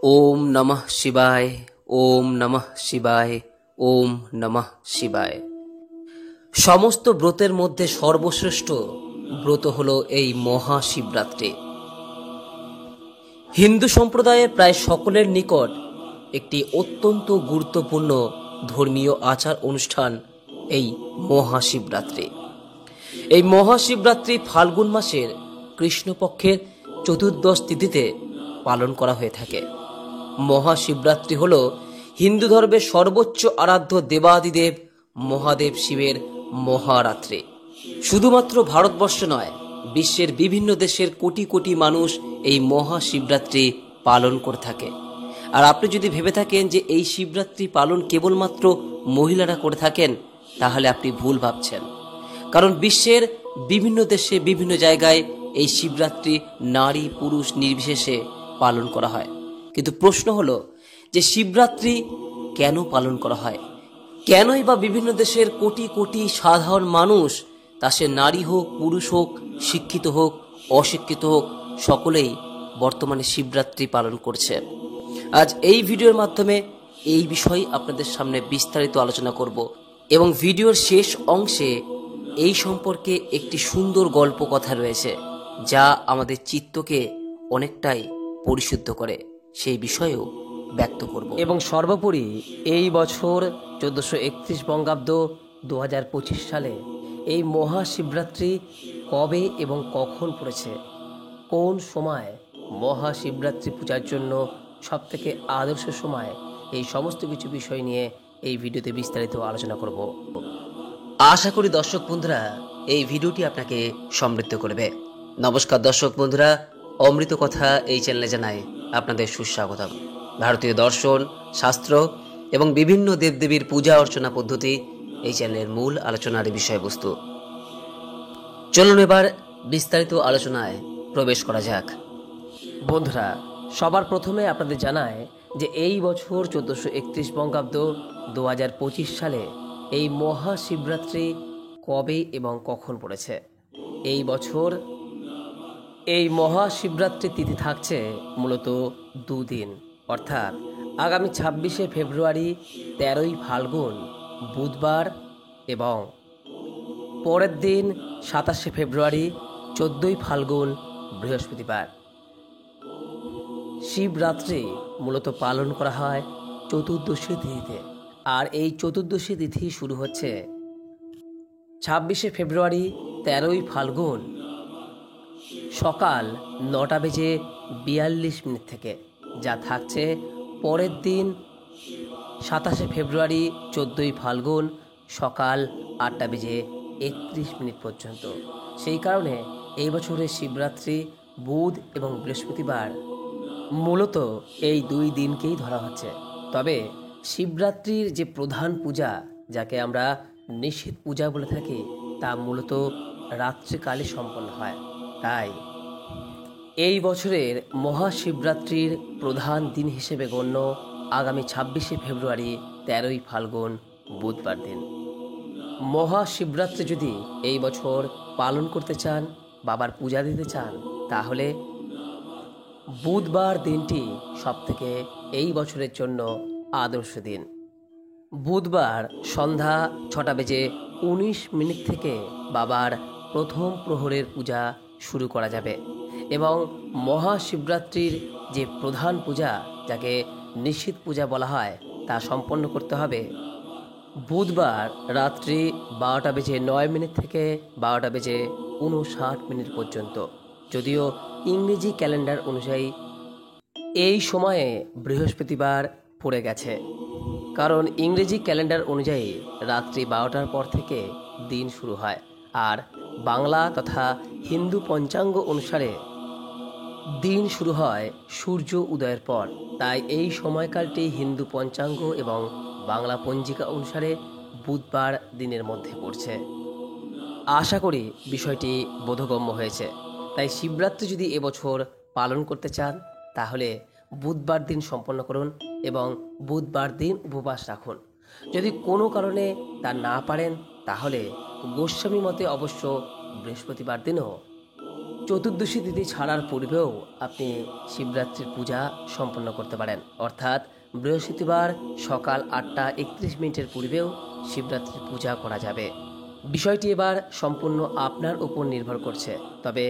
ওম নমঃ শিবায়। ওম নমঃ শিবায়। ওম নমঃ শিবায়। সমস্ত ব্রতের মধ্যে সর্বশ্রেষ্ঠ ব্রত হল এই মহাশিবরাত্রি। হিন্দু সম্প্রদায়ের প্রায় সকলের নিকট একটি অত্যন্ত গুরুত্বপূর্ণ ধর্মীয় আচার অনুষ্ঠান এই মহাশিবরাত্রি। এই মহাশিবরাত্রি ফাল্গুন মাসের কৃষ্ণপক্ষের চতুর্দশ তিথিতে পালন করা হয়ে থাকে। মহাশিবরাত্রি হল হিন্দু ধর্মের সর্বোচ্চ আরাধ্য দেবাদিদেব মহাদেব শিবের মহারাত্রি। শুধুমাত্র ভারতবর্ষ নয়, বিশ্বের বিভিন্ন দেশের কোটি কোটি মানুষ এই মহাশিবরাত্রি পালন করে থাকে। আর আপনি যদি ভেবে থাকেন যে এই শিবরাত্রি পালন কেবলমাত্র মহিলারা করে থাকেন, তাহলে আপনি ভুল ভাবছেন। কারণ বিশ্বের বিভিন্ন দেশে বিভিন্ন জায়গায় এই শিবরাত্রি নারী পুরুষ নির্বিশেষে পালন করা হয়। কিন্তু প্রশ্ন হলো যে শিবরাত্রি কেন পালন করা হয়? কেনই বা বিভিন্ন দেশের কোটি কোটি সাধারণ মানুষ, তা সে নারী হোক পুরুষ হোক, শিক্ষিত হোক অশিক্ষিত হোক, সকলেই বর্তমানে শিবরাত্রি পালন করছে। আজ এই ভিডিওর মাধ্যমে এই বিষয়ে আপনাদের সামনে বিস্তারিত আলোচনা করব এবং ভিডিওর শেষ অংশে এই সম্পর্কে একটি সুন্দর গল্প কথা রয়েছে, যা আমাদের চিত্তকে অনেকটাই পরিশুদ্ধ করে, সেই বিষয়েও ব্যক্ত করব। এবং সর্বোপরি এই বছর 1431 বঙ্গাব্দ 2025 সালে এই মহাশিবরাত্রি কবে এবং কখন পড়েছে, কোন সময় মহাশিবরাত্রি পূজার জন্য সবথেকে আদর্শ সময়, এই সমস্ত কিছু বিষয় নিয়ে এই ভিডিওতে বিস্তারিত আলোচনা করব। আশা করি দর্শক বন্ধুরা এই ভিডিওটি আপনাকে সমৃদ্ধ করবে। নমস্কার দর্শক বন্ধুরা, অমৃত কথা এই চ্যানেলে জানাই আপনাদের সুস্বাগতম। ভারতীয় দর্শন, শাস্ত্র এবং বিভিন্ন দেবদেবীর পূজা অর্চনা পদ্ধতি এই চ্যানেলের মূল আলোচনার বিষয়বস্তু। চলুন এবার বিস্তারিত আলোচনায় প্রবেশ করা যাক। বন্ধুরা, সবার প্রথমে আপনাদের জানায় যে এই বছর 1431 বঙ্গাব্দ 2025 সালে এই মহাশিবরাত্রি কবে এবং কখন পড়েছে। এই বছর এই মহাশিবরাত্রি তিথি থাকছে মূলত দুদিন, অর্থাৎ আগামী 26শে ফেব্রুয়ারি 13ই ফাল্গুন বুধবার এবং পরের দিন 27শে ফেব্রুয়ারি 14ই ফাল্গুন বৃহস্পতিবার। শিবরাত্রি মূলত পালন করা হয় চতুর্দশী তিথিতে, আর এই চতুর্দশী তিথি শুরু হচ্ছে 26শে ফেব্রুয়ারি 13ই ফাল্গুন সকাল 9:42 থেকে, যা থাকছে পরের দিন 27শে ফেব্রুয়ারি 14ই ফাল্গুন সকাল 8:31 পর্যন্ত। সেই কারণে এই বছরের শিবরাত্রি বুধ এবং বৃহস্পতিবার মূলত এই দুই দিনকেই ধরা হচ্ছে। তবে শিবরাত্রির যে প্রধান পূজা, যাকে আমরা নিশীথ পূজা বলে থাকি, তা মূলত রাত্রিকালে সম্পন্ন হয়। তাই এই বছরের মহাশিবরাত্রির প্রধান দিন হিসেবে গণ্য আগামী 26শে ফেব্রুয়ারি 13ই ফাল্গুন বুধবার দিন। মহাশিবরাত্রি যদি এই বছর পালন করতে চান, বাবার পূজা দিতে চান, তাহলে বুধবার দিনটি সবথেকে এই বছরের জন্য আদর্শ দিন। বুধবার সন্ধ্যা 6:19 থেকে বাবার প্রথম প্রহরের পূজা শুরু করা যাবে এবং মহাশিবরাত্রির যে প্রধান পূজা, যাকে নিশীথ পূজা বলা হয়, তা সম্পন্ন করতে হবে বুধবার রাত্রি 12:09 থেকে 12:59 পর্যন্ত। যদিও ইংরেজি ক্যালেন্ডার অনুযায়ী এই সময়ে বৃহস্পতিবার পড়ে গেছে, কারণ ইংরেজি ক্যালেন্ডার অনুযায়ী রাত্রি 12টার পর থেকে দিন শুরু হয়, আর বাংলা তথা হিন্দু পঞ্চাঙ্গ অনুসারে দিন শুরু হয় সূর্য উদয়ের পর। তাই এই সময়কালটি হিন্দু পঞ্চাঙ্গ এবং বাংলা পঞ্জিকা অনুসারে বুধবার দিনের মধ্যে পড়ছে। আশা করি বিষয়টি বোধগম্য হয়েছে। তাই শিবরাত্রি যদি এবছর পালন করতে চান, তাহলে বুধবার দিন সম্পন্ন করুন এবং বুধবার দিন উপবাস রাখুন। যদি কোনো কারণে তা না পারেন, তাহলে গোস্বামী মতে অবশ্য বৃহস্পতিবার দিনও চতুর্দশী তিথি ছাড়ার পূর্বেও আপনি শিবরাত্রির পূজা সম্পন্ন করতে পারেন, অর্থাৎ বৃহস্পতিবার সকাল 8:31 পূর্বেও শিবরাত্রির পূজা করা যাবে। বিষয়টি এবার সম্পূর্ণ আপনার উপর নির্ভর করছে। তবে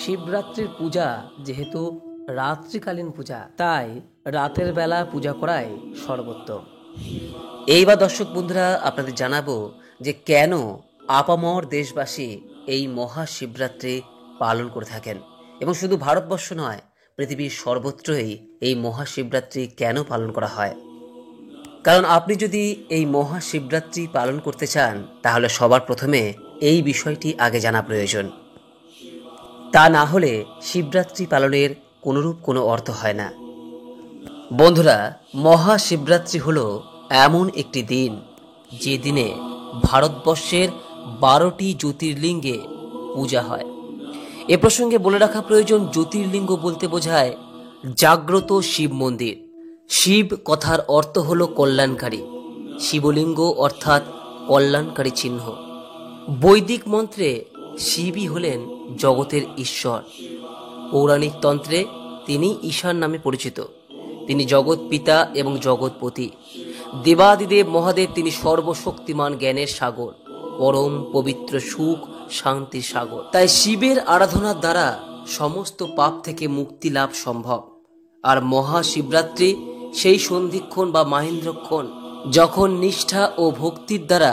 শিবরাত্রির পূজা যেহেতু রাত্রিকালীন পূজা, তাই রাতের বেলা পূজা করাই সর্বোত্তম। এইবার দর্শক বন্ধুরা আপনাদের জানাবো যে কেন আপামর দেশবাসী এই মহাশিবরাত্রি পালন করে থাকেন, এবং শুধু ভারতবর্ষ নয়, পৃথিবীর সর্বত্রই এই মহাশিবরাত্রি কেন পালন করা হয়। কারণ আপনি যদি এই মহাশিবরাত্রি পালন করতে চান, তাহলে সবার প্রথমে এই বিষয়টি আগে জানা প্রয়োজন। তা না হলে শিবরাত্রি পালনের কোনোরূপ কোনো অর্থ হয় না। বন্ধুরা, মহাশিবরাত্রি হলো এমন একটি দিন যে দিনে ভারতবর্ষের 12টি জ্যোতির্লিঙ্গে পূজা হয়। এ প্রসঙ্গে বলে রাখা প্রয়োজন, জ্যোতির্লিঙ্গ বলতে বোঝায় জাগ্রত শিব মন্দির। শিব কথার অর্থ হলো কল্যাণকারী, শিবলিঙ্গ অর্থাৎ কল্যাণকারী চিহ্ন। বৈদিক মন্ত্রে শিবই হলেন জগতের ঈশ্বর। পৌরাণিক তন্ত্রে তিনি ঈশান নামে পরিচিত। তিনি জগৎ পিতা এবং জগৎপতি। দেবাদিদেব মহাদেব তিনি সর্বশক্তিমান জ্ঞানের সাগর, পরম পবিত্র সুখ শান্তির সাগর। তাই শিবের আরাধনার দ্বারা সমস্ত পাপ থেকে মুক্তি লাভ সম্ভব। আর মহাশিবরাত্রি সেই সন্ধিক্ষণ বা মাহেন্দ্রক্ষণ, যখন নিষ্ঠা ও ভক্তির দ্বারা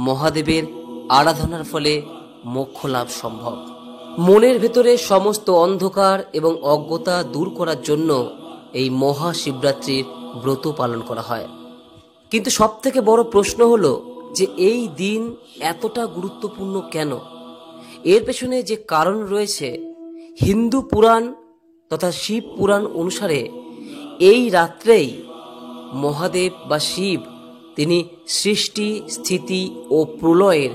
মহাদেবের আরাধনার ফলে মোক্ষ লাভ সম্ভব। মনের ভেতরে সমস্ত অন্ধকার এবং অজ্ঞতা দূর করার জন্য এই মহাশিবরাত্রির ব্রত পালন করা হয়। কিন্তু সবথেকে বড় প্রশ্ন হলো যে এই দিন এতটা গুরুত্বপূর্ণ কেন? এর পেছনে যে কারণ রয়েছে, হিন্দু পুরাণ তথা শিব পুরাণ অনুসারে এই রাত্রেই মহাদেব বা শিব তিনি সৃষ্টি, স্থিতি ও প্রলয়ের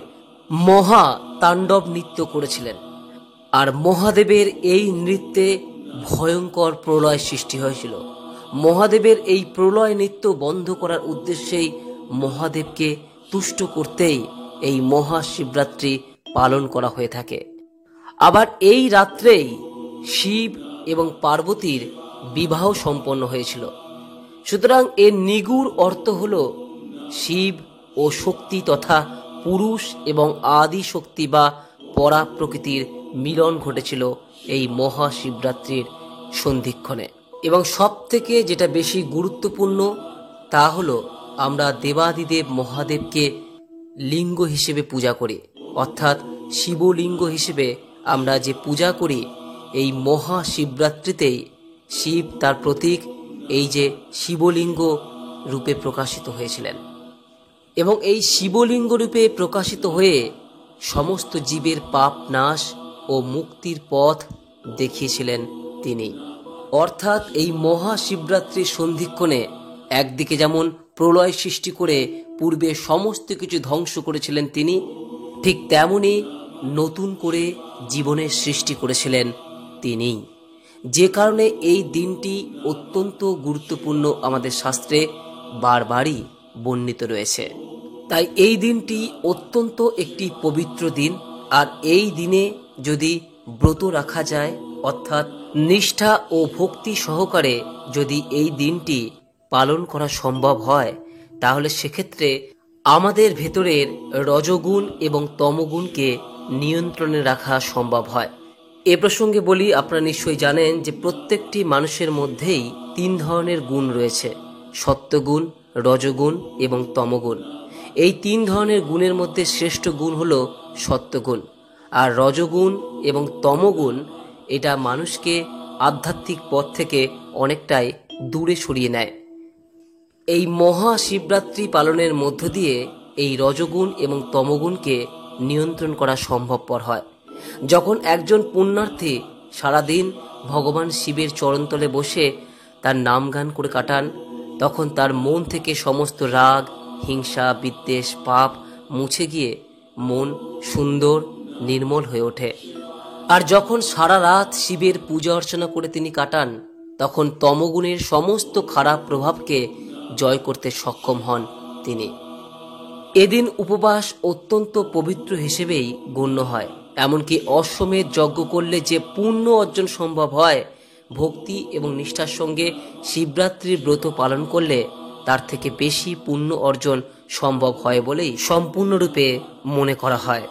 মহা তাণ্ডব নৃত্য করেছিলেন। আর মহাদেবের এই নৃত্যে ভয়ঙ্কর প্রলয় সৃষ্টি হয়েছিল। মহাদেবের এই প্রলয় নৃত্য বন্ধ করার উদ্দেশ্যেই, মহাদেবকে তুষ্ট করতেই এই মহাশিবরাত্রি পালন করা হয়ে থাকে। আবার এই রাত্রেই শিব এবং পার্বতীর বিবাহ সম্পন্ন হয়েছিল। সুতরাং এর নিগুড় অর্থ হল শিব ও শক্তি তথা পুরুষ এবং আদি শক্তি বা পরা প্রকৃতির মিলন ঘটেছিল এই মহাশিবরাত্রির সন্ধিক্ষণে। এবং সব থেকে যেটা বেশি গুরুত্বপূর্ণ তা হলো আমরা দেবাদিদেব মহাদেবকে লিঙ্গ হিসেবে পূজা করি, অর্থাৎ শিবলিঙ্গ হিসেবে আমরা যে পূজা করি, এই মহাশিবরাত্রিতেই শিব তার প্রতীক এই যে শিবলিঙ্গ রূপে প্রকাশিত হয়েছিলেন। এবং এই শিবলিঙ্গ রূপে প্রকাশিত হয়ে সমস্ত জীবের পাপ নাশ ও মুক্তির পথ দেখিয়েছিলেন তিনি। অর্থাৎ এই মহাশিবরাত্রির সন্ধিক্ষণে একদিকে যেমন প্রলয় সৃষ্টি করে পূর্বে সমস্ত কিছু ধ্বংস করেছিলেন তিনি, ঠিক তেমনি নতুন করে জীবনের সৃষ্টি করেছিলেন তিনি। যে কারণে এই দিনটি অত্যন্ত গুরুত্বপূর্ণ আমাদের শাস্ত্রে বারবারই বর্ণিত রয়েছে। তাই এই দিনটি অত্যন্ত একটি পবিত্র দিন। আর এই দিনে যদি ব্রত রাখা যায়, অর্থাৎ নিষ্ঠা ও ভক্তি সহকারে যদি এই দিনটি পালন করা সম্ভব হয়, তাহলে সেক্ষেত্রে আমাদের ভেতরের রজগুণ এবং তমগুণকে নিয়ন্ত্রণে রাখা সম্ভব হয়। এ প্রসঙ্গে বলি, আপনারা নিশ্চয়ই জানেন যে প্রত্যেকটি মানুষের মধ্যেই 3 ধরনের গুণ রয়েছে: সত্যগুণ, রজগুণ এবং তমগুণ। এই 3 ধরনের গুণের মধ্যে শ্রেষ্ঠ গুণ হলো সত্যগুণ। আর রজগুণ এবং তমগুণ এটা মানুষকে আধ্যাত্মিক পথ থেকে অনেকটাই দূরে সরিয়ে নেয়। এই মহাশিবরাত্রি পালনের মধ্য দিয়ে এই রজগুণ এবং তমগুণকে নিয়ন্ত্রণ করা সম্ভবপর হয়। যখন একজন পুণ্যার্থী সারাদিন ভগবান শিবের চরণতলে বসে তার নাম গান করে কাটান, তখন তার মন থেকে সমস্ত রাগ, হিংসা, বিদ্বেষ, পাপ মুছে গিয়ে মন সুন্দর, নির্মল হয়ে ওঠে। আর যখন সারা রাত শিবের পূজা অর্চনা করে তিনি কাটান, তখন তমগুণের সমস্ত খারাপ প্রভাবকে জয় করতে সক্ষম হন তিনি। এদিন উপবাস অত্যন্ত পবিত্র হিসেবেই গণ্য হয়। এমনকি অশ্বমেধ যজ্ঞ করলে যে পুণ্য অর্জন সম্ভব হয়, ভক্তি এবং নিষ্ঠার সঙ্গে শিবরাত্রির ব্রত পালন করলে তার থেকে বেশি পুণ্য অর্জন সম্ভব হয় বলেই সম্পূর্ণরূপে মনে করা হয়।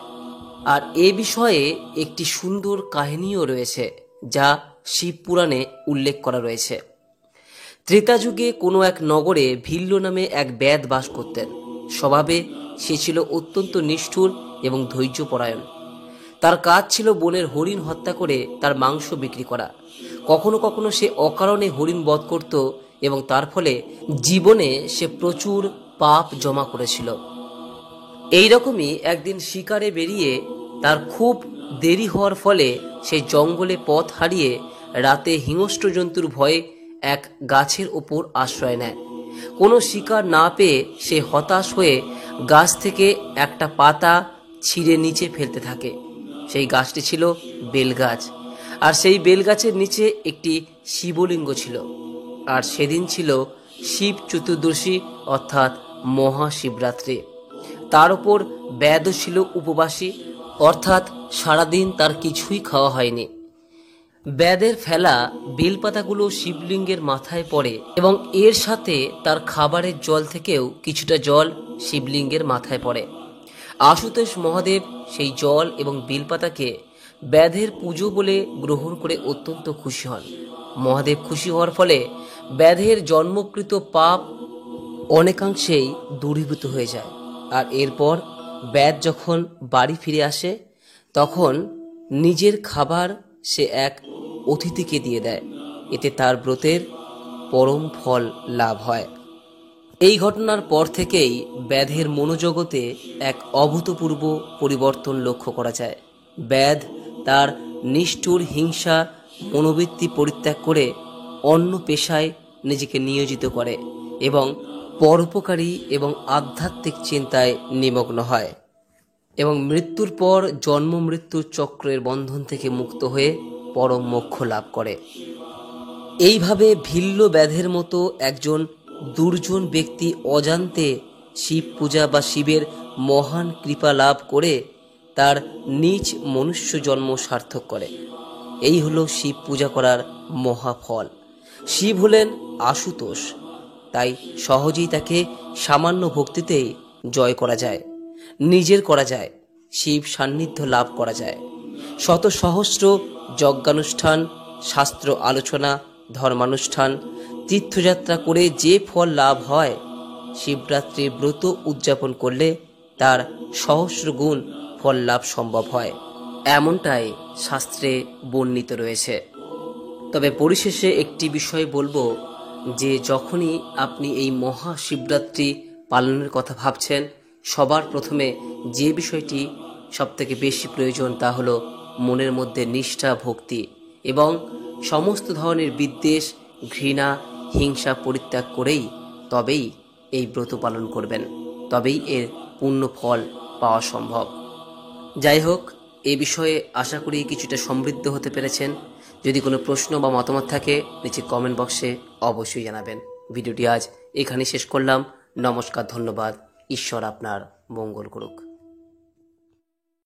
আর এ বিষয়ে একটি সুন্দর কাহিনীও রয়েছে, যা শিব পুরাণে উল্লেখ করা রয়েছে। ত্রেতা যুগে কোনো এক নগরে ভিল্ল নামে এক ব্যাদ বাস করতেন। স্বভাবে সে ছিল অত্যন্ত নিষ্ঠুর এবং ধৈর্যপরায়ণ। তার কাজ ছিল বনের হরিণ হত্যা করে তার মাংস বিক্রি করা। কখনো কখনো সে অকারণে হরিণ বধ করত এবং তার ফলে জীবনে সে প্রচুর পাপ জমা করেছিল। এইরকমই একদিন শিকারে বেরিয়ে তার খুব দেরি হওয়ার ফলে সে জঙ্গলে পথ হারিয়ে রাতে হিংস্র জন্তুর ভয়ে এক গাছের ওপর আশ্রয় নেয়। কোনো শিকার না পেয়ে সে হতাশ হয়ে গাছ থেকে একটা পাতা ছিঁড়ে নিচে ফেলতে থাকে। সেই গাছটি ছিল বেলগাছ, আর সেই বেলগাছের নিচে একটি শিবলিঙ্গ ছিল। আর সেদিন ছিল শিব চতুর্দশী অর্থাৎ মহাশিবরাত্রি। তার উপর ব্যাধও ছিল উপবাসী, অর্থাৎ সারাদিন তার কিছুই খাওয়া হয়নি। ব্যাধের ফেলা বেলপাতাগুলো শিবলিঙ্গের মাথায় পড়ে এবং এর সাথে তার খাবারের জল থেকেও কিছুটা জল শিবলিঙ্গের মাথায় পড়ে। আশুতোষ মহাদেব সেই জল এবং বেলপাতাকে ব্যাধের পুজো বলে গ্রহণ করে অত্যন্ত খুশি হন। মহাদেব খুশি হওয়ার ফলে ব্যাধের জন্মকৃত পাপ অনেকাংশেই দূরীভূত হয়ে যায়। আর এরপর ব্যাধ যখন বাড়ি ফিরে আসে, তখন নিজের খাবার সে এক অতিথিকে দিয়ে দেয়। এতে তার ব্রতের পরম ফল লাভ হয়। এই ঘটনার পর থেকেই ব্যাধের মনোজগতে এক অভূতপূর্ব পরিবর্তন লক্ষ্য করা যায়। ব্যাধ তার নিষ্ঠুর হিংসা মনোবৃত্তি পরিত্যাগ করে অন্য পেশায় নিজেকে নিয়োজিত করে এবং পরোপকারী এবং আধ্যাত্মিক চিন্তায় নিমগ্ন হয় এবং মৃত্যুর পর জন্ম মৃত্যুর চক্রের বন্ধন থেকে মুক্ত হয়ে পরম মোক্ষ লাভ করে। এইভাবে ভিল্ল ব্যাধের মতো একজন দুর্জন ব্যক্তি অজান্তে শিব পূজা বা শিবের মহান কৃপা লাভ করে তার নিজ মনুষ্য জন্ম সার্থক করে। এই হলো শিব পূজা করার মহাফল। শিব হলেন আশুতোষ, তাই সহজেই তাকে সামান্য ভক্তিতেই জয় করা যায়, নিজের করা যায়, শিব সান্নিধ্য লাভ করা যায়। শত সহস্র যজ্ঞানুষ্ঠান, শাস্ত্র আলোচনা, ধর্মানুষ্ঠান, তীর্থযাত্রা করে যে ফল লাভ হয়, শিবরাত্রির ব্রত উদযাপন করলে তার সহস্র গুণ ফল লাভ সম্ভব হয়, এমনটাই শাস্ত্রে বর্ণিত রয়েছে। তবে পরিশেষে একটি বিষয় বলবো যে যখনই আপনি এই মহাশিবরাত্রি পালনের কথা ভাবছেন, সবার প্রথমে যে বিষয়টি সবথেকে বেশি প্রয়োজন তা হলো মনের মধ্যে নিষ্ঠা, ভক্তি এবং সমস্ত ধরনের বিদ্বেষ, ঘৃণা, হিংসা পরিত্যাগ করেই তবেই এই ব্রত পালন করবেন, তবেই এর পূর্ণ ফল পাওয়া সম্ভব। যাই হোক, এই বিষয়ে আশা করি কিছুটা সমৃদ্ধ হতে পেরেছেন। যদি কোনো প্রশ্ন বা মতামত থাকে নিচে কমেন্ট বক্সে অবশ্যই জানাবেন। ভিডিওটি আজ এখানেই শেষ করলাম। নমস্কার, ধন্যবাদ। ঈশ্বর আপনার মঙ্গল করুক।